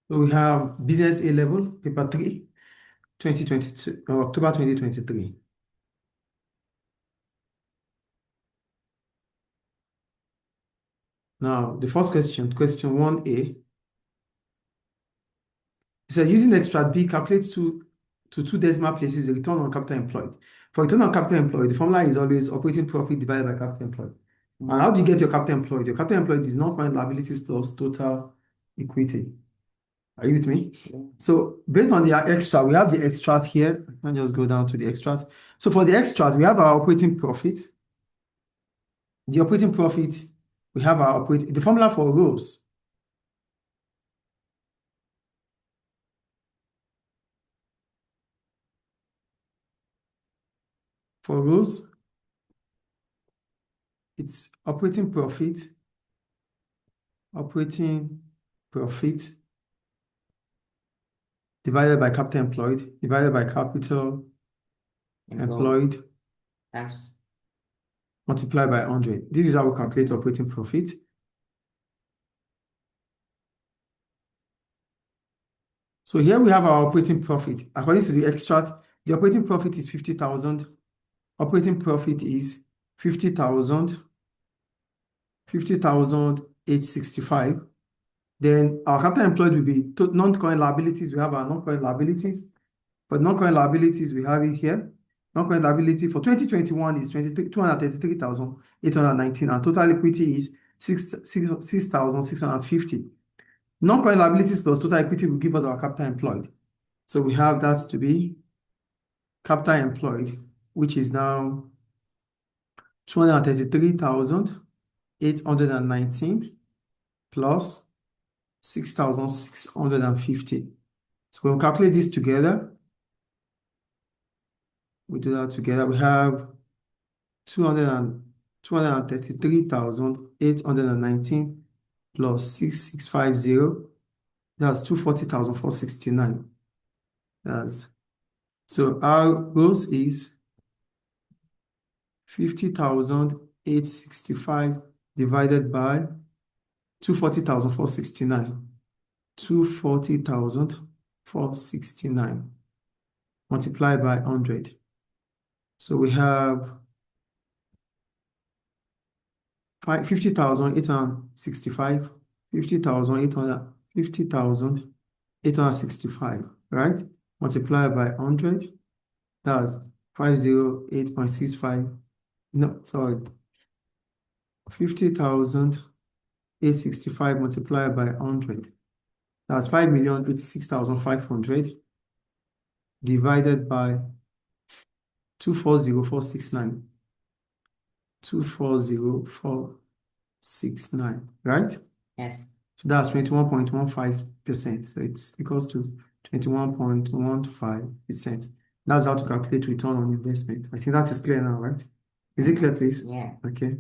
So we have Business A Level, Paper 3, 2022, October 2023. Now, the first question 1A. It says using extract B, calculate to two decimal places the return on capital employed. For return on capital employed, the formula is always operating profit divided by capital employed. And how do you get your capital employed? Your capital employed is non-current liabilities plus total equity. Are you with me? Yeah. So based on the extract, we have the extract here. I'll just go down to the extract. So for the extract, we have our operating profit. The operating profit, we have our the formula for ROCE. For ROCE, it's operating profit divided by capital employed, divided by capital employed, yes, multiplied by 100. This is how we calculate operating profit. So here we have our operating profit. According to the extract, the operating profit is 50,000. Operating profit is 50,000, 50,865. Then our capital employed will be non-current liabilities. We have our non-current liabilities. For non-current liabilities, we have it here. Non-current liability for 2021 is 233,819, and total equity is 6,650. Non-current liabilities plus total equity will give us our capital employed. So we have that to be capital employed, which is now 233,819 plus 6,650. So we'll calculate this together. We do that together. We have 233,819 plus 6,650. That's 240,469. So our ROCE is 50,865 divided by 240,469. 240,469 multiplied by 100. So we have 50,865, 50,865, right? Multiplied by 100. That's 508.65. No, sorry. 50,865 multiplied by 100. That's 5,086,500 divided by 240,469. 240,469, right? Yes. So that's 21.15%. So it's equals to 21.15%. That's how to calculate return on investment. I think that is clear now, right? Is it clear, please? Yeah. Okay.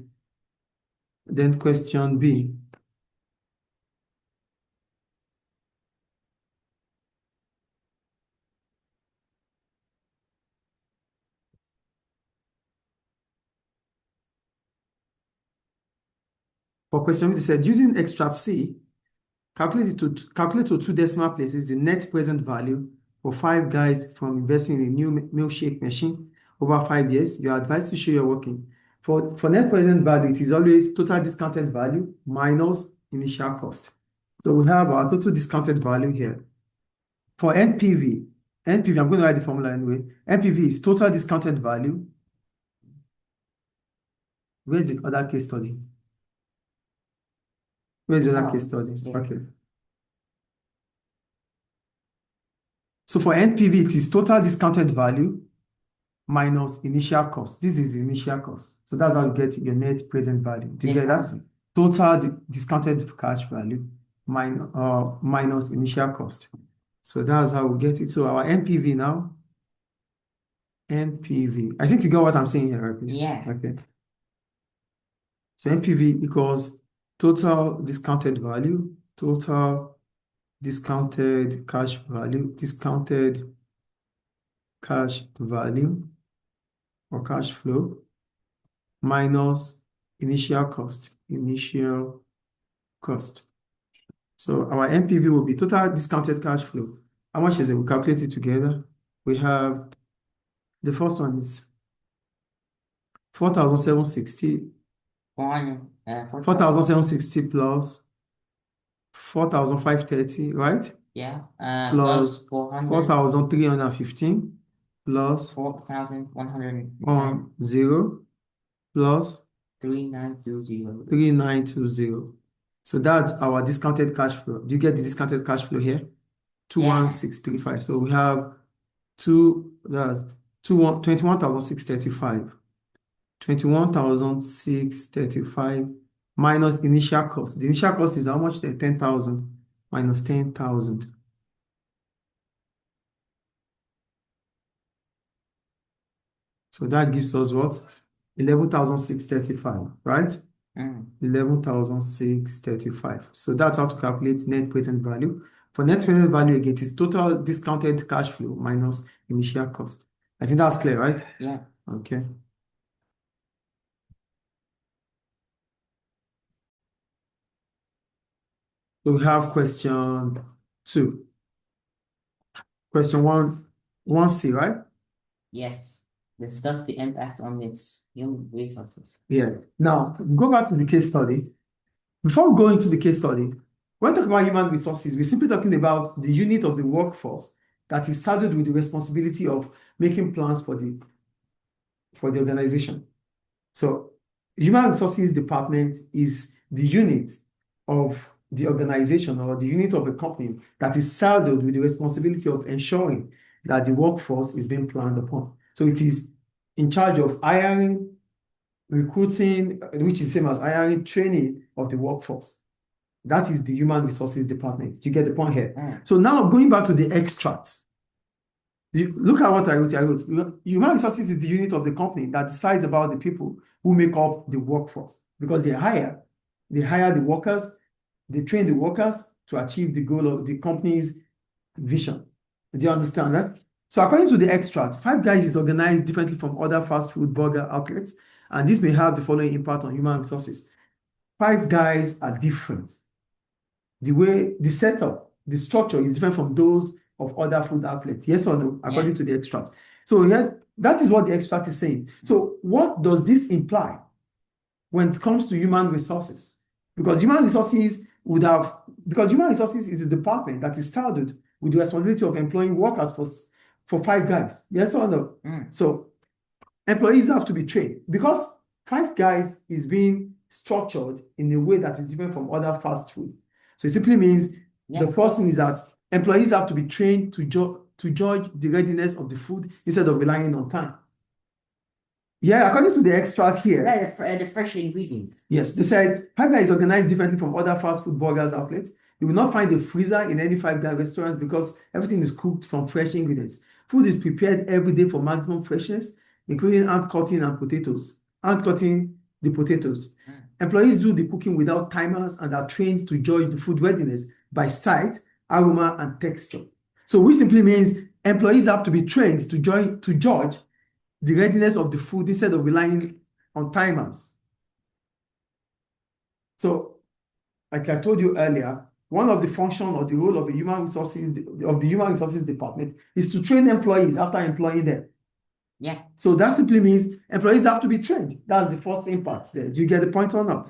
Then question B. For question B, it said using extract C, calculate to two decimal places the net present value for 5 guys from investing in a new milkshake machine over 5 years. You are advised to show your working. For net present value, it is always total discounted value minus initial cost. So we have our total discounted value here. For NPV, I'm going to write the formula anyway. NPV is total discounted value. Where's the other case study? Where's the other case study? Yeah. Okay. So for NPV, it is total discounted value minus initial cost. This is the initial cost. So that's how you get your net present value. Do you get that? Total discounted cash value minus initial cost. So that's how we get it. So our NPV now, NPV. I think you got what I'm saying here, right? Yeah. Okay. So NPV equals total discounted value, total discounted cash value, discounted cash value or cash flow minus initial cost, So our NPV will be total discounted cash flow. How much is it? We calculate it together. We have the first one is 4,760. 4,760 plus 4,530, right? Yeah. Plus 400. 4,315 plus 4,110 plus 3920. 3920. So that's our discounted cash flow. Do you get the discounted cash flow here? 21635. So we have that's 21,635. 21,635 minus initial cost. The initial cost is how much? 10,000 minus 10,000. So that gives us what? 11,635, right? 11,635. So that's how to calculate net present value. For net present value, again, it is total discounted cash flow minus initial cost. I think that's clear, right? Yeah. Okay. So we have question 2. Question 1C, right? Yes. Discuss the impact on its human resources. Yeah. Now, go back to the case study. Before we go into the case study, when we talk about human resources, we're simply talking about the unit of the workforce that is saddled with the responsibility of making plans for the organization. So, human resources department is the unit of the organization or the unit of a company that is saddled with the responsibility of ensuring that the workforce is being planned upon. So it is in charge of hiring, recruiting, which is same as hiring, training of the workforce. That is the human resources department. You get the point here. So now going back to the extract. Look at what I wrote. Human resources is the unit of the company that decides about the people who make up the workforce, because they hire the workers, they train the workers to achieve the goal of the company's vision. Do you understand that? So according to the extract, Five Guys is organized differently from other fast food burger outlets, and this may have the following impact on human resources. Five Guys are different. The way the setup, the structure is different from those of other food outlets. Yes or no, according to the extract. So here, that is what the extract is saying. So what does this imply when it comes to human resources? Because human resources is a department that is saddled with the responsibility of employing workers for Five Guys. Yes or no? So employees have to be trained, because Five Guys is being structured in a way that is different from other fast food. So it simply means the first thing is that employees have to be trained to judge the readiness of the food instead of relying on time. Yeah, according to the extract here. The fresh ingredients. Yes, they said Five Guys is organized differently from other fast food burgers outlets. You will not find a freezer in any Five Guys restaurant because everything is cooked from fresh ingredients. Food is prepared every day for maximum freshness, including hand cutting the potatoes. Employees do the cooking without timers and are trained to judge the food readiness by sight, aroma, and texture. So which simply means employees have to be trained to judge the readiness of the food instead of relying on timers. So, like I told you earlier, one of the functions or the role of the human resources department is to train employees after employing them. Yeah. So that simply means employees have to be trained. That's the first impact there. Do you get the point or not?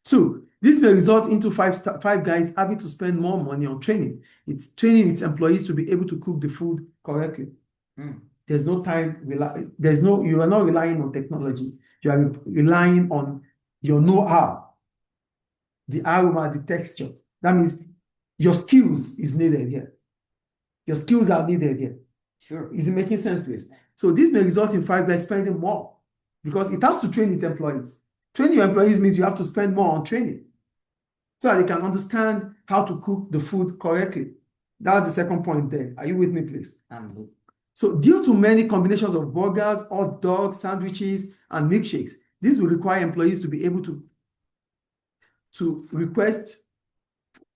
2, this may result into Five Guys having to spend more money on training. It's training its employees to be able to cook the food correctly. There's no time, you are not relying on technology. You are relying on your know-how, the aroma, the texture. That means your skills is needed here. Your skills are needed here. Sure. Is it making sense, please? So this may result in Five Guys spending more because it has to train its employees. Training your employees means you have to spend more on training so that they can understand how to cook the food correctly. That's the second point there. Are you with me, please? I'm good. So due to many combinations of burgers, hot dogs, sandwiches, and milkshakes, this will require employees to be able to request.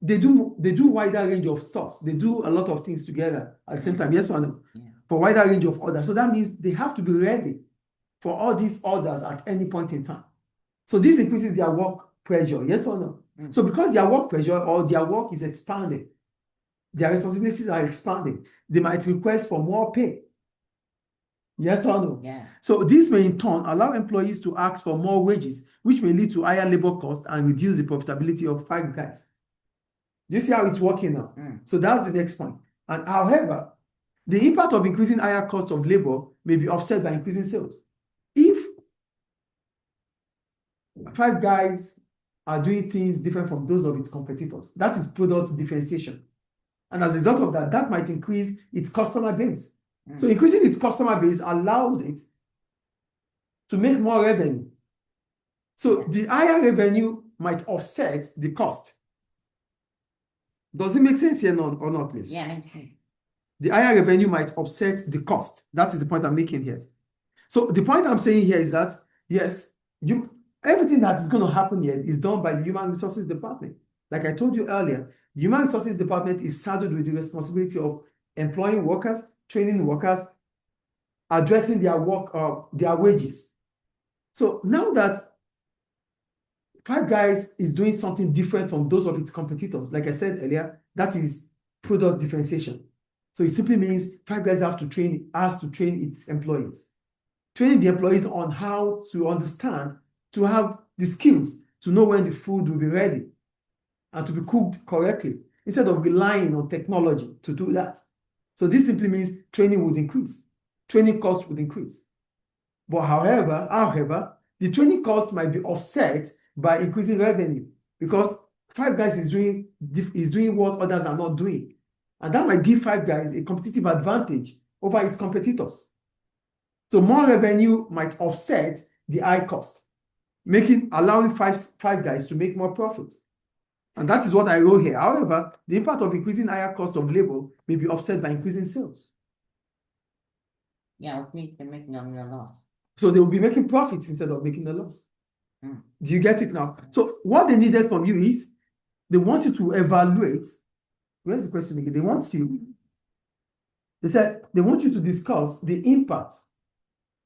They do wider range of stuff. They do a lot of things together at the same time. Yes or no? Yeah. For wider range of orders. So that means they have to be ready for all these orders at any point in time. So this increases their work pressure. Yes or no? So because their work pressure or their work is expanding, their responsibilities are expanding, they might request for more pay. Yes or no? Yeah. So this may in turn allow employees to ask for more wages, which may lead to higher labor costs and reduce the profitability of Five Guys. Do you see how it's working now? So that's the next point. And however, the impact of increasing higher cost of labor may be offset by increasing sales. If Five Guys are doing things different from those of its competitors, that is product differentiation. And as a result of that, that might increase its customer base. So increasing its customer base allows it to make more revenue. So the higher revenue might offset the cost. Does it make sense here or not, please? Yeah, makes sense. The higher revenue might offset the cost. That is the point I'm making here. So the point I'm saying here is that, yes, everything that is going to happen here is done by the Human Resources Department. Like I told you earlier, the Human Resources Department is saddled with the responsibility of employing workers, training workers, addressing their work, their wages. So now that Five Guys is doing something different from those of its competitors, like I said earlier, that is product differentiation. So it simply means Five Guys has to train its employees. Training the employees on how to understand, to have the skills to know when the food will be ready and to be cooked correctly, instead of relying on technology to do that. So this simply means training would increase. Training costs would increase. But however, the training cost might be offset by increasing revenue, because Five Guys is doing what others are not doing. And that might give Five Guys a competitive advantage over its competitors. So more revenue might offset the high cost, allowing Five Guys to make more profits. And that is what I wrote here. However, the impact of increasing higher cost of labor may be offset by increasing sales. Yeah, which means they're making a loss. So they will be making profits instead of making a loss. Do you get it now? So what they needed from you is, they want you to evaluate. Where's the question again? They said they want you to discuss the impact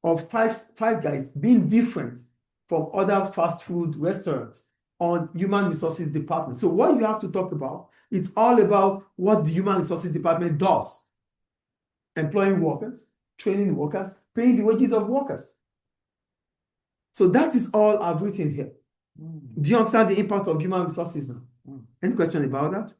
of Five Guys being different from other fast food restaurants on Human Resources Department. So what you have to talk about, it's all about what the Human Resources Department does. Employing workers, training workers, paying the wages of workers. So that is all I've written here. Do you understand the impact of human resources now? Any question about that?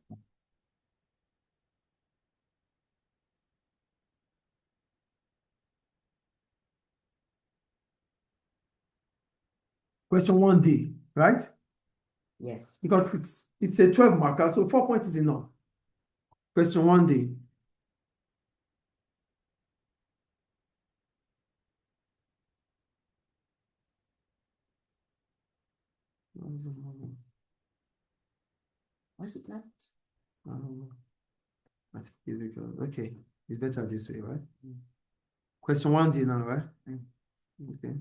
Question 1D, right? Yes. Because it's a 12 marker, so 4 points is enough. Question 1D. What's the plan? Okay, it's better this way, right? Question 1D now, right? Okay.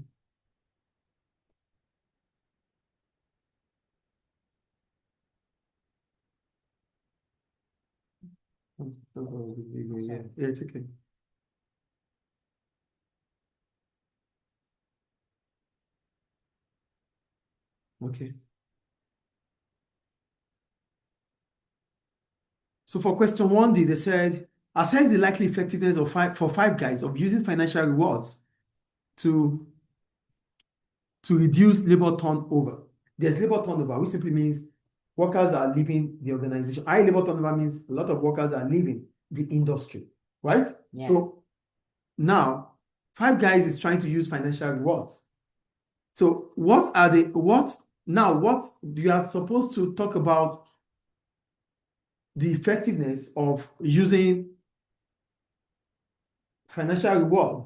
Yeah, it's okay. Okay. So for question 1D, they said, assess the likely effectiveness of for Five Guys of using financial rewards to reduce labor turnover. There's labor turnover, which simply means workers are leaving the organization. High labor turnover means a lot of workers are leaving the industry, right? Yeah. So now, Five Guys is trying to use financial rewards. So what you are supposed to talk about the effectiveness of using financial reward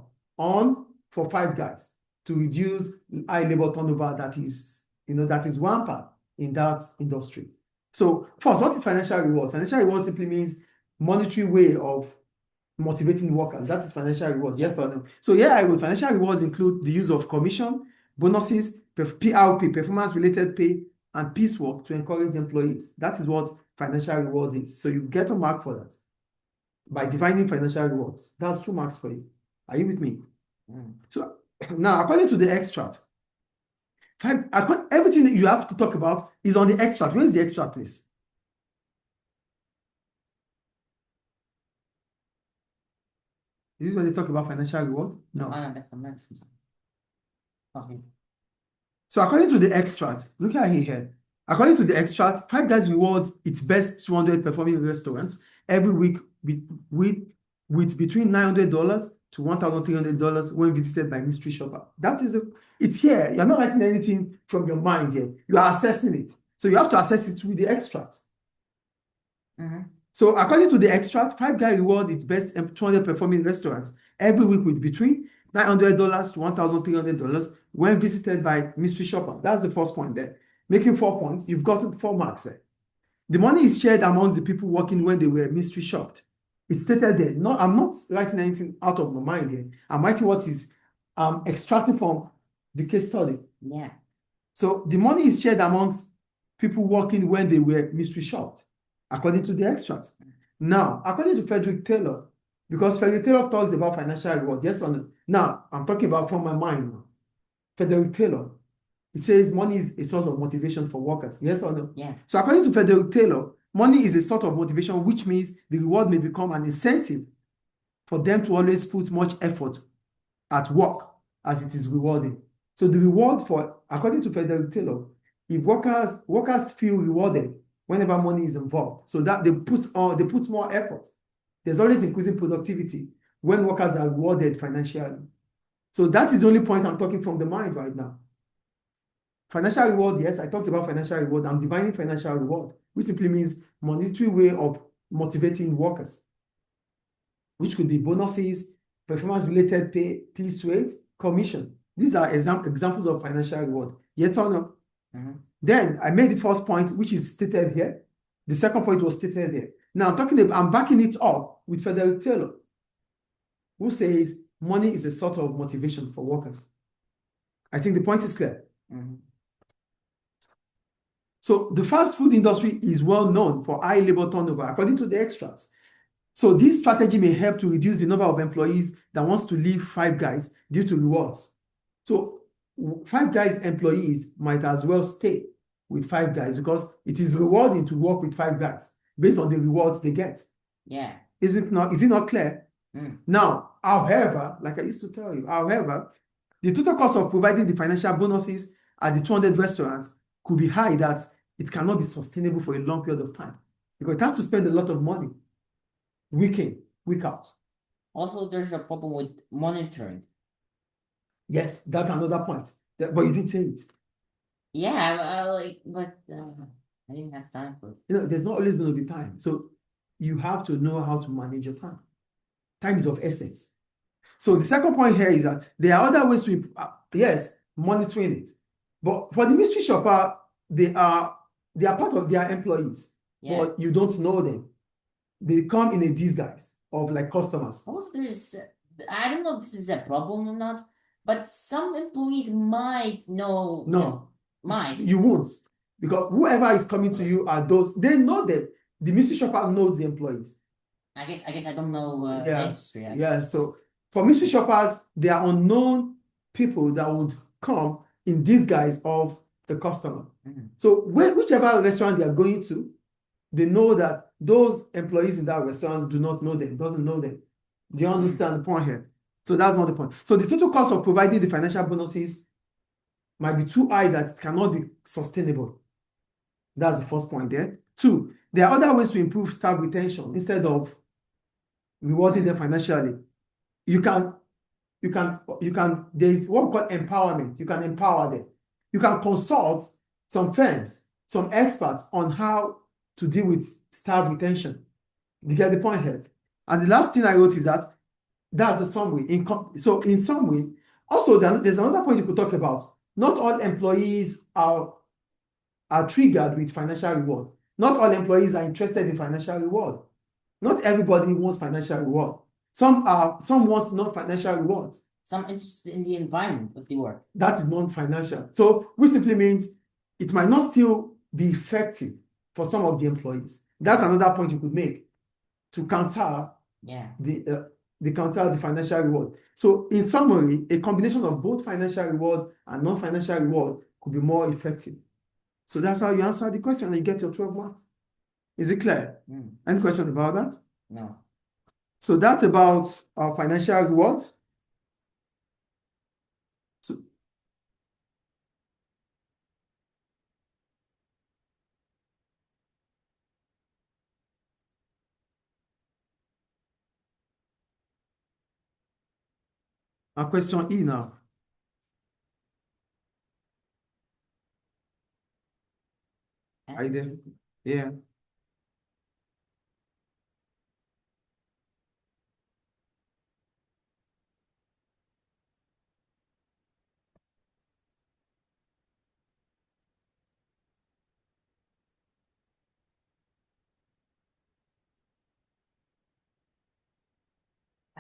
for Five Guys to reduce high labor turnover that is rampant in that industry. So first, what is financial reward? Financial reward simply means monetary way of motivating workers. That is financial reward. Yes or no? So yeah, I would. Financial rewards include the use of commission, bonuses, PRP, performance-related pay, and piecework to encourage employees. That is what financial reward is. So you get a mark for that by defining financial rewards. That's 2 marks for you. Are you with me? So now, according to the extract, Everything that you have to talk about is on the extract. Where is the extract, please? Is this when they talk about financial reward? No. Oh, that's the medicine. Okay. So according to the extract, look at here. According to the extract, Five Guys rewards its best 200 performing restaurants every week with between $900 to $1,300 when visited by mystery shopper. It's here. You're not writing anything from your mind here. You are assessing it. So you have to assess it with the extract. So according to the extract, Five Guys rewards its best 200 performing restaurants every week with between $900 to $1,300 when visited by mystery shopper. That's the first point there. Making 4 points, you've gotten 4 marks there. The money is shared amongst the people working when they were mystery shopped. It's stated there. No, I'm not writing anything out of my mind here. I'm writing what is extracting from the case study. Yeah. So the money is shared amongst people working when they were mystery shopped, according to the extract. Now, according to Frederick Taylor, because Frederick Taylor talks about financial reward, yes or no? Now, I'm talking about from my mind now. Frederick Taylor, it says money is a source of motivation for workers, yes or no? Yeah. So according to Frederick Taylor, money is a sort of motivation, which means the reward may become an incentive for them to always put much effort at work as it is rewarding. So the reward according to Frederick Taylor, if workers feel rewarded whenever money is involved, so that they put more effort. There's always increasing productivity when workers are rewarded financially. So that is the only point I'm talking from the mind right now. Financial reward, yes, I talked about financial reward. I'm defining financial reward, which simply means monetary way of motivating workers, which could be bonuses, performance-related pay, piece rate, commission. These are examples of financial reward. Yes or no? Then I made the first point, which is stated here. The second point was stated there. Now I'm backing it up with Frederick Taylor, who says money is a sort of motivation for workers. I think the point is clear. So the fast food industry is well known for high labor turnover, according to the extracts. So this strategy may help to reduce the number of employees that wants to leave Five Guys due to rewards. So Five Guys employees might as well stay with Five Guys because it is rewarding to work with Five Guys based on the rewards they get. Yeah. Is it not clear? Now, however, like I used to tell you, the total cost of providing the financial bonuses at the 200 restaurants could be high that it cannot be sustainable for a long period of time because it has to spend a lot of money week in, week out. Also, there's a problem with monitoring. Yes, that's another point. But you didn't say it. Yeah, but I didn't have time for it. There's not always going to be time. So you have to know how to manage your time. Time is of essence. So the second point here is that there are other ways to, yes, monitoring it. But for the mystery shopper, they are part of their employees, but you don't know them. They come in a disguise of like customers. Also, I don't know if this is a problem or not, but some employees might know. No, might. You won't, because whoever is coming to you are those, they know them. The mystery shopper knows the employees. I guess I don't know the industry. Yeah, so for mystery shoppers, they are unknown people that would come in disguise of the customer. So whichever restaurant they are going to, they know that those employees in that restaurant do not know them, doesn't know them. Do you understand the point here? So that's not the point. So the total cost of providing the financial bonuses might be too high that it cannot be sustainable. That's the first point there. 2, there are other ways to improve staff retention instead of rewarding them financially. You can, there's what we call empowerment. You can empower them. You can consult some firms, some experts on how to deal with staff retention. You get the point here? And the last thing I wrote is that's a summary. So in summary, also there's another point you could talk about. Not all employees are triggered with financial reward. Not all employees are interested in financial reward. Not everybody wants financial reward. Some want non-financial rewards. Some interested in the environment of the work. That is non-financial. So which simply means it might not still be effective for some of the employees. That's another point you could make to counter the financial reward. So in summary, a combination of both financial reward and non-financial reward could be more effective. So that's how you answer the question and you get your 12 marks. Is it clear? Any question about that? No. So that's about our financial rewards. So, question E now. Are you there? Yeah.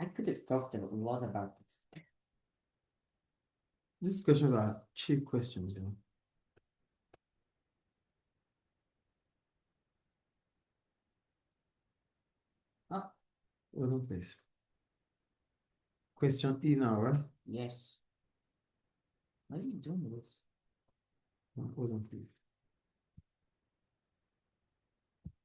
I could have talked a lot about this. These questions are cheap questions, you know. Oh. Hold on, please. Question E now, right? Yes. Why are you doing this? Hold on, please.